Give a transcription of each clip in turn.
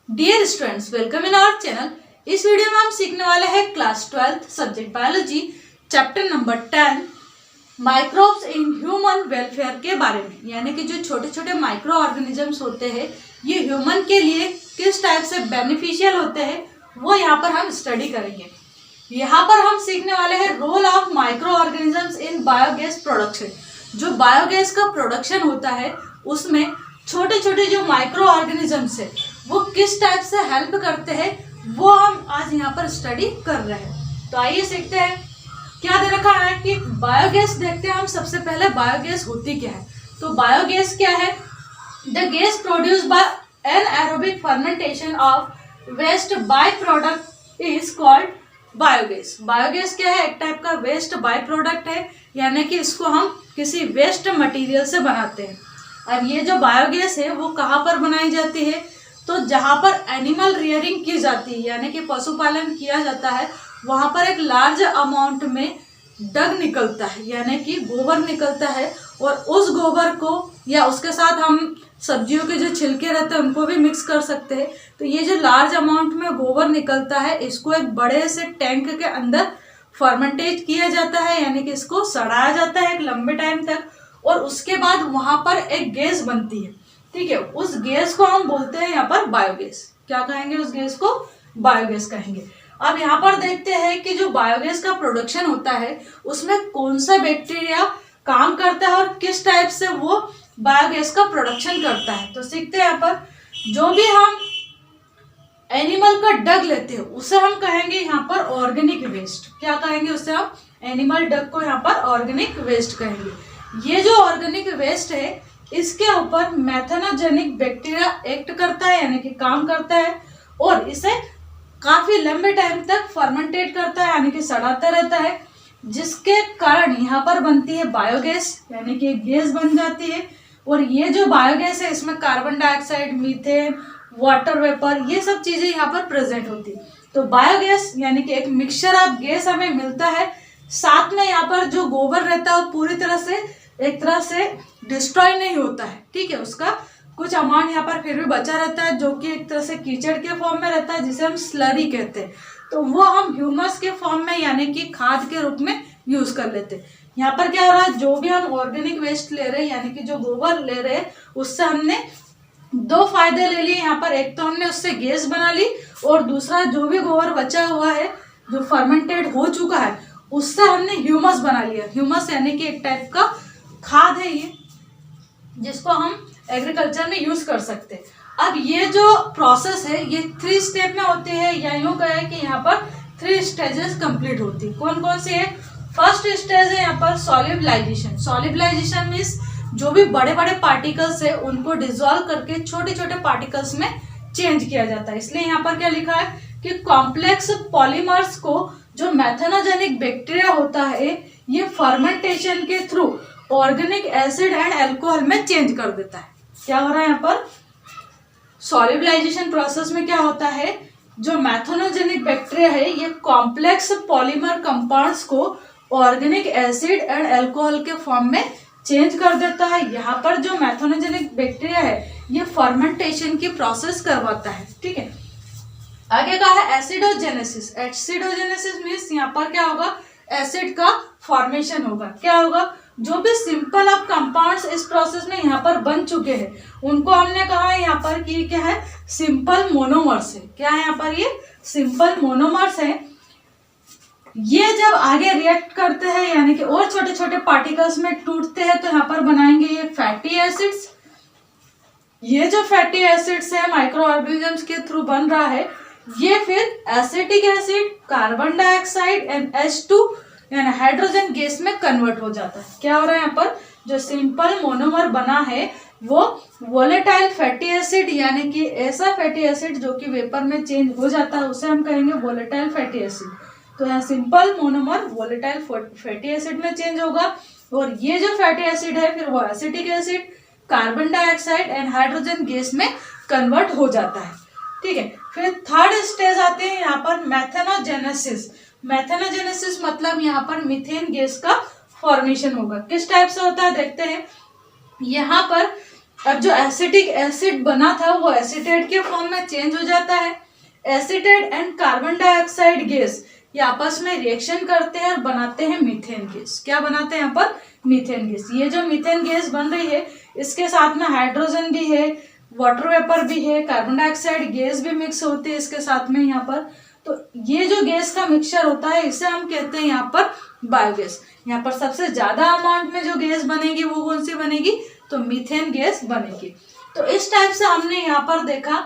Dear students, welcome in our channel. इस video में हम सीखने वाले हैं class 12 subject biology chapter number 10 microbes in human welfare के बारे में। यानी कि जो छोटे छोटे माइक्रो ऑर्गेनिजम्स होते हैं ये ह्यूमन के लिए किस टाइप से बेनिफिशियल होते हैं वो यहाँ पर हम स्टडी करेंगे। यहाँ पर हम सीखने वाले हैं role of micro organisms in biogas production. जो बायोगैस का प्रोडक्शन होता है उसमें छोटे छोटे जो माइक्रो ऑर्गेनिजम्स है वो किस टाइप से हेल्प करते हैं वो हम आज यहाँ पर स्टडी कर रहे हैं। तो आइए सीखते हैं। क्या दे रखा है कि बायोगैस देखते हैं हम। सबसे पहले बायोगैस होती क्या है। तो बायोगैस क्या है? The gas produce by anaerobic fermentation of waste by product is called biogas. Biogas क्या है? एक टाइप का वेस्ट बाय प्रोडक्ट है, यानी कि इसको हम किसी वेस्ट मटेरियल से बनाते हैं। अब ये जो बायोगैस है वो कहाँ पर बनाई जाती है? तो जहाँ पर एनिमल रियरिंग की जाती है, यानी कि पशुपालन किया जाता है, वहाँ पर एक लार्ज अमाउंट में डग निकलता है, यानी कि गोबर निकलता है। और उस गोबर को या उसके साथ हम सब्जियों के जो छिलके रहते हैं उनको भी मिक्स कर सकते हैं। तो ये जो लार्ज अमाउंट में गोबर निकलता है इसको एक बड़े से टैंक के अंदर फर्मेंटेट किया जाता है, यानी कि इसको सड़ाया जाता है एक लंबे टाइम तक। और उसके बाद वहां पर एक गैस बनती है, ठीक है। उस गैस को हम बोलते हैं यहाँ पर बायोगैस। क्या कहेंगे? उस गैस को बायोगैस कहेंगे। अब यहाँ पर देखते हैं कि जो बायोगैस का प्रोडक्शन होता है उसमें कौन सा बैक्टीरिया काम करता है और किस टाइप से वो बायोगैस का प्रोडक्शन करता है। तो सीखते हैं यहाँ पर। जो भी हम एनिमल का डग लेते हैं उसे हम कहेंगे यहाँ पर ऑर्गेनिक वेस्ट। क्या कहेंगे उसे? हम एनिमल डग को यहाँ पर ऑर्गेनिक वेस्ट कहेंगे। ये जो ऑर्गेनिक वेस्ट है इसके ऊपर मैथेनोजेनिक बैक्टीरिया एक्ट करता है, यानी कि काम करता है, और इसे काफी लंबे टाइम तक फर्मेंटेट करता है, यानी कि सड़ाता रहता है, जिसके कारण यहाँ पर बनती है बायोगैस, यानी कि एक गैस बन जाती है। और ये जो बायोगैस है इसमें carbon dioxide, methane, water vapour, ये सब चीजें यहाँ पर प्रेजेंट होती है। तो बायोगैस यानी कि एक मिक्सचर ऑफ गैस हमें मिलता है। साथ में यहाँ पर जो गोबर रहता है वो पूरी तरह से एक तरह से डिस्ट्रॉय नहीं होता है, ठीक है। उसका कुछ अमाउंट यहाँ पर फिर भी बचा रहता है जो कि एक तरह से कीचड़ के फॉर्म में रहता है, जिसे हम स्लरी कहते हैं। तो वो हम ह्यूमस के फॉर्म में यानी कि खाद के रूप में यूज कर लेते हैं। यहाँ पर क्या हो रहा है? जो भी हम ऑर्गेनिक वेस्ट ले रहे हैं यानी कि जो गोबर ले रहे हैं उससे हमने दो फायदे ले लिए यहाँ पर। एक तो हमने उससे गैस बना ली, और दूसरा जो भी गोबर बचा हुआ है जो फर्मेंटेड हो चुका है उससे हमने ह्यूमस बना लिया। ह्यूमस यानी कि एक टाइप का खाद है ये, जिसको हम एग्रीकल्चर में यूज कर सकते हैं। अब ये जो प्रोसेस है ये 3 स्टेप में होती है, या यूं कहे कि यहाँ पर 3 स्टेजेस कंप्लीट होती है। कौन कौन सी है? फर्स्ट स्टेज है यहाँ पर सॉल्युबलाइजेशन। सॉल्युबलाइजेशन मीन्स जो भी बड़े बड़े पार्टिकल्स है उनको डिसॉल्व करके छोटे छोटे पार्टिकल्स में चेंज किया जाता है। इसलिए यहाँ पर क्या लिखा है कि कॉम्प्लेक्स पॉलीमर्स को जो मैथेनोजेनिक बैक्टीरिया होता है ये फर्मेंटेशन के through organic acid and alcohol में चेंज कर देता है। क्या हो रहा है यहाँ पर? सॉल्युबलाइजेशन प्रोसेस में क्या होता है, जो मैथेनोजेनिक बैक्टीरिया है ये कॉम्प्लेक्स पॉलीमर कंपाउंड्स को ऑर्गेनिक एसिड एंड अल्कोहल के फॉर्म में चेंज कर देता है। यहाँ पर जो मैथेनोजेनिक बैक्टीरिया है ये फर्मेंटेशन की प्रोसेस करवाता है, ठीक है। आगे का है एसिडोजेनेसिस। एसिडोजेनेसिस मीन्स यहाँ पर क्या होगा? एसिड का फॉर्मेशन होगा। क्या होगा? जो भी सिंपल ऑफ कंपाउंड्स इस प्रोसेस में यहाँ पर बन चुके हैं उनको हमने कहा है यहाँ पर कि क्या है? सिंपल मोनोमर्स है। क्या है यहाँ पर? ये सिंपल मोनोमर्स है। ये जब आगे रिएक्ट करते हैं यानी कि और छोटे छोटे पार्टिकल्स में टूटते हैं तो यहाँ पर बनाएंगे ये फैटी एसिड्स। ये जो फैटी एसिड्स है माइक्रो ऑर्गेनिजम्स के थ्रू बन रहा है ये फिर acetic acid, carbon dioxide and H2 यानी हाइड्रोजन गैस में कन्वर्ट हो जाता है। क्या हो रहा है यहाँ पर? जो सिंपल मोनोमर बना है वो वोलेटाइल फैटी एसिड, यानी कि ऐसा फैटी एसिड जो कि वेपर में चेंज हो जाता है उसे हम कहेंगे वोलेटाइल फैटी एसिड। तो यहाँ simple monomer volatile fatty acid में चेंज होगा, और ये जो फैटी एसिड है फिर वो acetic acid, carbon dioxide and hydrogen gas में कन्वर्ट हो जाता है, ठीक है। फिर थर्ड स्टेज आते हैं यहाँ पर मैथेनोजेनेसिस। मैथेनोजेनेसिस मतलब यहाँ पर मीथेन गैस का फॉर्मेशन होगा। किस टाइप से होता है देखते हैं। यहाँ पर अब जो एसिटिक एसिड बना था वो एसीटेट के फॉर्म में चेंज हो जाता है। Acetate and carbon dioxide gas ये आपस में रिएक्शन करते हैं और बनाते हैं मीथेन गैस। क्या बनाते हैं यहाँ पर? Methane gas. ये जो मीथेन गैस बन रही है इसके साथ में हाइड्रोजन भी है, वाटर वेपर भी है, कार्बन डाइऑक्साइड गैस भी मिक्स होती है इसके साथ में यहाँ पर। तो ये जो गैस का मिक्सचर होता है इसे हम कहते हैं यहाँ पर बायोगैस। यहाँ पर सबसे ज्यादा अमाउंट में जो गैस बनेगी वो कौन सी बनेगी? तो मीथेन गैस बनेगी। तो इस टाइप से हमने यहाँ पर देखा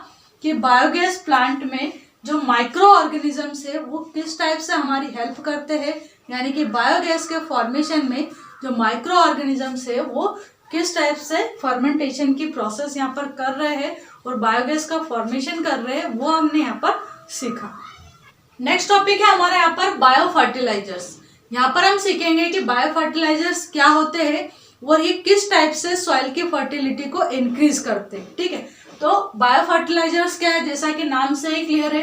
कि बायोगैस प्लांट में जो माइक्रो ऑर्गेनिजम्स है वो किस टाइप से हमारी हेल्प करते हैं, यानी कि बायोगैस के फॉर्मेशन में जो माइक्रो ऑर्गेनिजम्स है वो किस टाइप से फर्मेंटेशन की प्रोसेस यहाँ पर कर रहे हैं और बायोगैस का फॉर्मेशन कर रहे हैं, वो हमने यहाँ पर सीखा। नेक्स्ट टॉपिक है हमारे यहाँ पर बायो फर्टिलाइजर्स। यहाँ पर हम सीखेंगे कि बायो फर्टिलाइजर्स क्या होते हैं और ये किस टाइप से सॉइल की फर्टिलिटी को इंक्रीज करते हैं। ठीक है, तो बायो फर्टिलाइजर्स क्या है? जैसा कि नाम से ही क्लियर है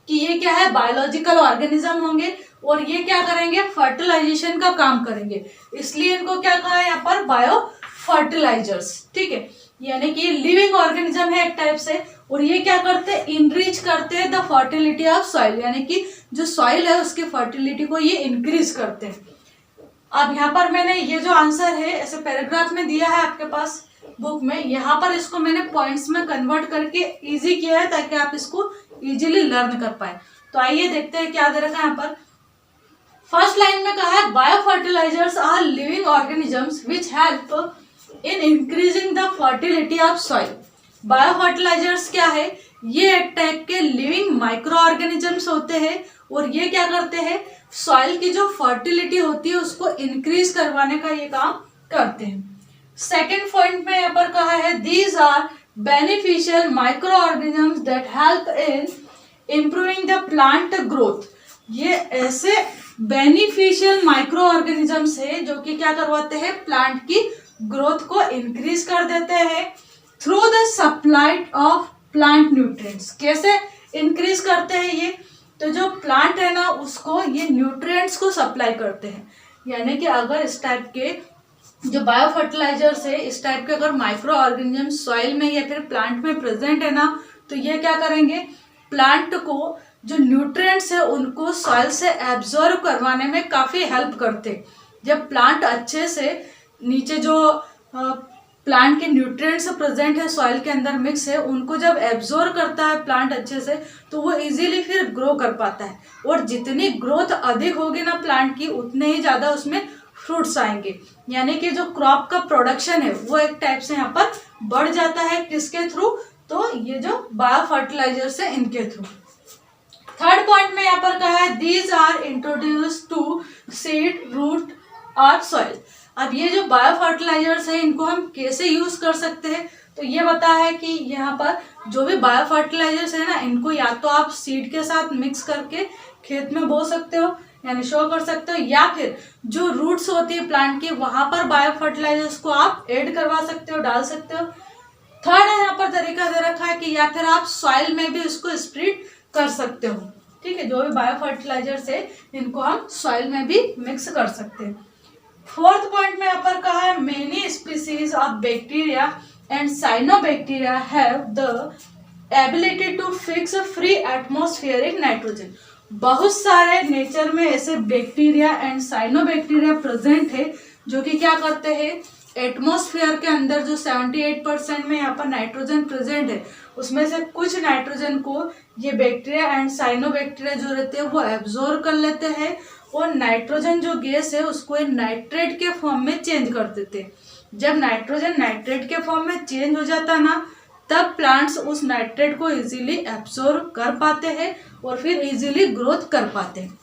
कि ये क्या है? बायोलॉजिकल ऑर्गेनिज्म होंगे और ये क्या करेंगे? फर्टिलाइजेशन का काम करेंगे, इसलिए इनको क्या कहा है यहाँ पर? Bio fertilisers. ठीक है, यानी कि ये लिविंग ऑर्गेनिज्म है एक टाइप से और ये क्या करते हैं? इनरिच करते हैं द फर्टिलिटी ऑफ सॉइल, यानी कि जो सॉइल है उसकी फर्टिलिटी को ये इंक्रीज करते हैं। अब यहाँ पर मैंने ये जो आंसर है ऐसे पैराग्राफ में दिया है आपके पास बुक में, यहाँ पर इसको मैंने पॉइंट्स में कन्वर्ट करके इजी किया है ताकि आप इसको इजीली लर्न कर पाए। तो आइए देखते हैं क्या दे रखा है यहाँ पर। फर्स्ट लाइन में कहा है bio fertilisers are living organisms which help in increasing the fertility of soil. Bio fertilisers क्या है? ये एक टाइप के लिविंग माइक्रो ऑर्गेनिजम्स होते हैं और ये क्या करते हैं? सॉइल की जो फर्टिलिटी होती है उसको इंक्रीज करवाने का ये काम करते हैं। सेकेंड पॉइंट में यहाँ पर कहा है these are beneficial micro organisms that help in improving the plant growth. ये ऐसे बेनिफिशियल माइक्रो ऑर्गेनिजम्स है जो कि क्या करवाते हैं? प्लांट की ग्रोथ को इंक्रीज कर देते हैं through the supply of plant nutrients. कैसे इंक्रीज करते हैं ये? तो जो प्लांट है ना उसको ये न्यूट्रिएंट्स को सप्लाई करते हैं, यानी कि अगर इस टाइप के जो बायो फर्टिलाइजर्स है इस टाइप के अगर माइक्रो ऑर्गेनिज्म सॉइल में या फिर प्लांट में प्रेजेंट है ना तो ये क्या करेंगे? प्लांट को जो न्यूट्रिएंट्स है उनको सॉइल से एब्जॉर्ब करवाने में काफी हेल्प करते हैं। जब प्लांट अच्छे से नीचे जो प्लांट के न्यूट्रिएंट्स प्रेजेंट है सॉइल के अंदर मिक्स है उनको जब एब्जॉर्ब करता है प्लांट अच्छे से तो वो इजीली फिर ग्रो कर पाता है और जितनी ग्रोथ अधिक होगी ना प्लांट की उतने ही ज्यादा उसमें फ्रूट्स आएंगे, यानी कि जो क्रॉप का प्रोडक्शन है वो एक टाइप से यहाँ पर बढ़ जाता है। किसके थ्रू? तो ये जो बायो फर्टिलाइजर्स है इनके थ्रू। थर्ड पॉइंट में यहाँ पर कहा है these are introduce to seed root और सॉइल। अब ये जो बायो फर्टिलाइजर्स है इनको हम कैसे यूज कर सकते हैं? तो ये बता है कि यहाँ पर जो भी बायो फर्टिलाइजर्स है ना इनको या तो आप सीड के साथ मिक्स करके खेत में बो सकते हो यानी शो कर सकते हो, या फिर जो रूट्स होती है प्लांट की वहां पर बायो फर्टिलाइजर्स को आप ऐड करवा सकते हो, डाल सकते हो। थर्ड है यहाँ पर तरीका दे रखा है कि या फिर आप सॉइल में भी इसको स्प्रेड कर सकते हो। ठीक है, जो भी बायो फर्टिलाइजर्स है इनको हम सॉइल में भी मिक्स कर सकते हैं। फोर्थ पॉइंट में यहाँ पर कहा है many species of bacteria and cyanobacteria have the ability to fix free atmospheric nitrogen. बहुत सारे नेचर में ऐसे बैक्टीरिया एंड साइनोबैक्टीरिया प्रेजेंट है जो कि क्या करते हैं? एटमॉस्फेयर के अंदर जो 78% में यहाँ पर नाइट्रोजन प्रेजेंट है उसमें से कुछ नाइट्रोजन को ये बैक्टीरिया एंड साइनोबैक्टीरिया जो रहते हैं वो एब्जॉर्ब कर लेते हैं और नाइट्रोजन जो गैस है उसको नाइट्रेट के फॉर्म में चेंज कर देते हैं। जब नाइट्रोजन नाइट्रेट के फॉर्म में चेंज हो जाता ना तब प्लांट्स उस नाइट्रेट को इजीली एब्सॉर्ब कर पाते हैं और फिर इजीली ग्रोथ कर पाते हैं।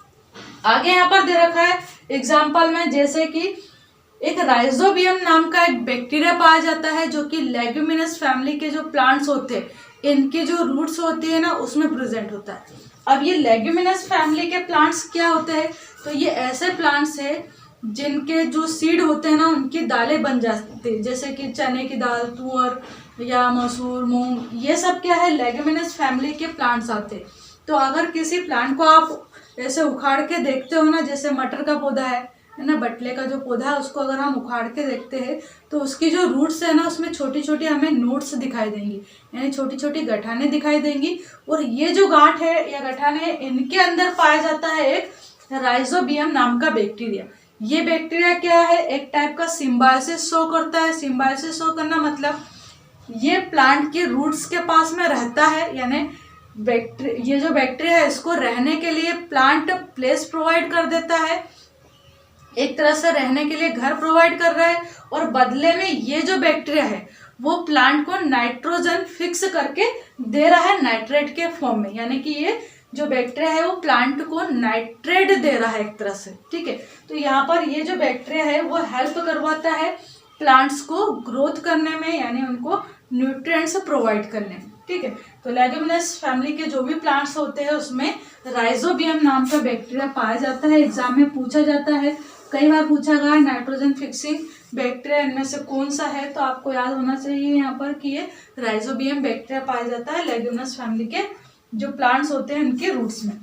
आगे यहाँ पर दे रखा है एग्जाम्पल में जैसे कि एक राइजोबियम नाम का एक बैक्टीरिया पाया जाता है जो कि लेग्यूमिनस फैमिली के जो प्लांट्स होते हैं इनकी जो रूट्स होती है ना उसमें प्रेजेंट होता है। अब ये लेग्यूमिनस फैमिली के प्लांट्स क्या होते हैं? तो ये ऐसे प्लांट्स है जिनके जो सीड होते हैं ना उनकी दालें बन जाती है, जैसे कि चने की दाल, तुअर या मसूर, मूंग, ये सब क्या है? लेग्यूमिनस फैमिली के प्लांट्स आते हैं। तो अगर किसी प्लांट को आप ऐसे उखाड़ के देखते हो ना, जैसे मटर का पौधा है है ना, बटले का जो पौधा है उसको अगर हम उखाड़ के देखते हैं तो उसकी जो रूट्स है ना उसमें छोटी छोटी हमें नोट्स दिखाई देंगी, यानी छोटी छोटी गठाने दिखाई देंगी। और ये जो गांठ है या गठाने इनके अंदर पाया जाता है एक राइजोबियम नाम का बैक्टीरिया। ये बैक्टीरिया क्या है, एक टाइप का सिम्बायोसिस शो करता है। सिम्बायोसिस शो करना मतलब ये प्लांट के रूट्स के पास में रहता है, यानी ये जो बैक्टीरिया है इसको रहने के लिए प्लांट प्लेस प्रोवाइड कर देता है, एक तरह से रहने के लिए घर प्रोवाइड कर रहा है। और बदले में ये जो बैक्टीरिया है वो प्लांट को नाइट्रोजन फिक्स करके दे रहा है नाइट्रेट के फॉर्म में, यानी कि ये जो बैक्टीरिया है वो प्लांट को नाइट्रेट दे रहा है एक तरह से, ठीक है। तो यहाँ पर ये जो बैक्टीरिया है वो हेल्प करवाता है प्लांट्स को ग्रोथ करने में, यानी उनको न्यूट्रिएंट्स प्रोवाइड करने में, ठीक है। तो लेग्यूमिनस फैमिली के जो भी प्लांट्स होते हैं उसमें राइजोबियम नाम का बैक्टीरिया पाया जाता है। एग्जाम में पूछा जाता है, कई बार पूछा गया है नाइट्रोजन फिक्सिंग बैक्टीरिया इनमें से कौन सा है, तो आपको याद होना चाहिए यहाँ पर कि ये राइजोबियम बैक्टीरिया पाया जाता है लेग्यूमिनस फैमिली के जो प्लांट्स होते हैं उनके रूट्स में।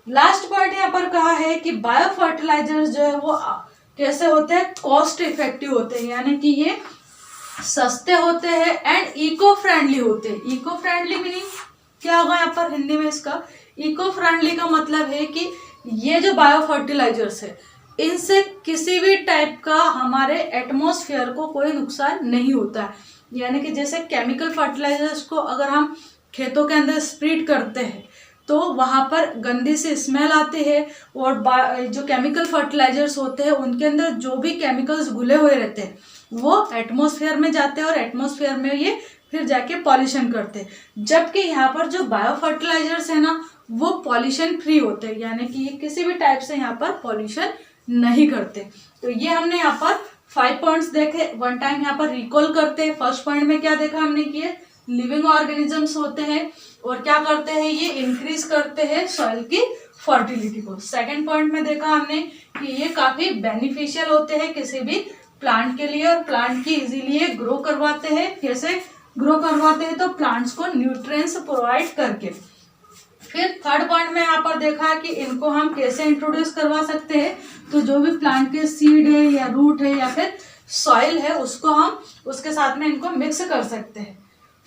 लास्ट पॉइंट यहाँ पर कहा है कि बायो फर्टिलाइजर्स जो है वो कैसे होते हैं, कॉस्ट इफेक्टिव होते हैं, यानी कि ये सस्ते होते हैं एंड इको फ्रेंडली होते हैं। इको फ्रेंडली मीनिंग क्या होगा यहाँ पर हिंदी में इसका, इको फ्रेंडली का मतलब है कि ये जो बायो फर्टिलाइजर्स है इनसे किसी भी टाइप का हमारे एटमॉस्फेयर को कोई नुकसान नहीं होता है। यानी कि जैसे केमिकल फर्टिलाइजर्स को अगर हम खेतों के अंदर स्प्रेड करते हैं तो वहाँ पर गंदी सी स्मेल आती है, और जो केमिकल फर्टिलाइजर्स होते हैं उनके अंदर जो भी केमिकल्स घुले हुए रहते हैं वो एटमॉस्फेयर में जाते हैं और एटमॉस्फेयर में ये फिर जाके पॉल्यूशन करते हैं। जबकि यहाँ पर जो बायो फर्टिलाइजर्स है ना वो पॉल्यूशन फ्री होते हैं, यानी कि ये किसी भी टाइप से यहाँ पर पॉल्यूशन नहीं करते। तो ये हमने यहाँ पर 5 पॉइंट्स देखे, वन टाइम यहाँ पर रिकॉल करते हैं। फर्स्ट पॉइंट में क्या देखा हमने कि ये लिविंग ऑर्गेनिजम्स होते हैं और क्या करते हैं, ये इंक्रीज करते हैं सॉइल की फर्टिलिटी को। सेकंड पॉइंट में देखा हमने कि ये काफी बेनिफिशियल होते हैं किसी भी प्लांट के लिए और प्लांट की इजीली ये ग्रो करवाते हैं। कैसे ग्रो करवाते हैं, तो प्लांट्स को न्यूट्रिएंट्स प्रोवाइड करके। फिर थर्ड पॉइंट में यहाँ पर देखा कि इनको हम कैसे इंट्रोड्यूस करवा सकते हैं, तो जो भी प्लांट के सीड है या रूट है या फिर सॉइल है उसको हम उसके साथ में इनको मिक्स कर सकते हैं।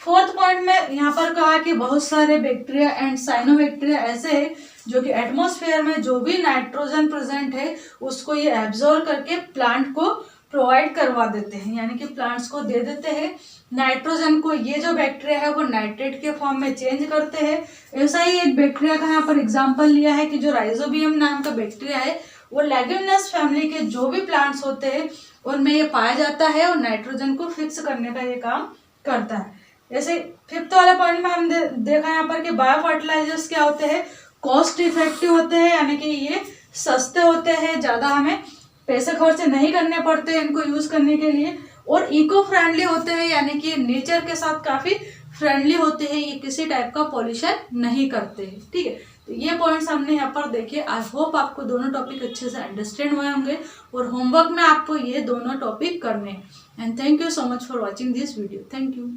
फोर्थ पॉइंट में यहाँ पर कहा कि बहुत सारे बैक्टीरिया एंड साइनोबैक्टीरिया ऐसे हैं जो कि एटमॉस्फेयर में जो भी नाइट्रोजन प्रेजेंट है उसको ये एब्जॉर्ब करके प्लांट को प्रोवाइड करवा देते हैं, यानी कि प्लांट्स को दे देते हैं नाइट्रोजन को। ये जो बैक्टीरिया है वो नाइट्रेट के फॉर्म में चेंज करते हैं। ऐसा ही एक बैक्टीरिया का यहाँ पर एग्जांपल लिया है कि जो राइजोबियम नाम का बैक्टीरिया है वो लेग्यूमिनस फैमिली के जो भी प्लांट्स होते हैं उनमें ये पाया जाता है और नाइट्रोजन को फिक्स करने का ये काम करता है। जैसे फिफ्थ वाला पॉइंट में हम देखा यहाँ पर कि बायो फर्टिलाइजर्स क्या होते हैं, कॉस्ट इफेक्टिव होते हैं, यानी कि ये सस्ते होते हैं, ज़्यादा हमें पैसे खर्च नहीं करने पड़ते हैं इनको यूज़ करने के लिए, और इको फ्रेंडली होते हैं, यानी कि नेचर के साथ काफ़ी फ्रेंडली होते हैं, ये किसी टाइप का पॉल्यूशन नहीं करते हैं, ठीक है। तो ये पॉइंट्स हमने यहाँ पर देखे। आई होप आपको दोनों टॉपिक अच्छे से अंडरस्टैंड हुए होंगे और होमवर्क में आपको ये दोनों टॉपिक करने हैं। And thank you so much for watching this video. Thank you.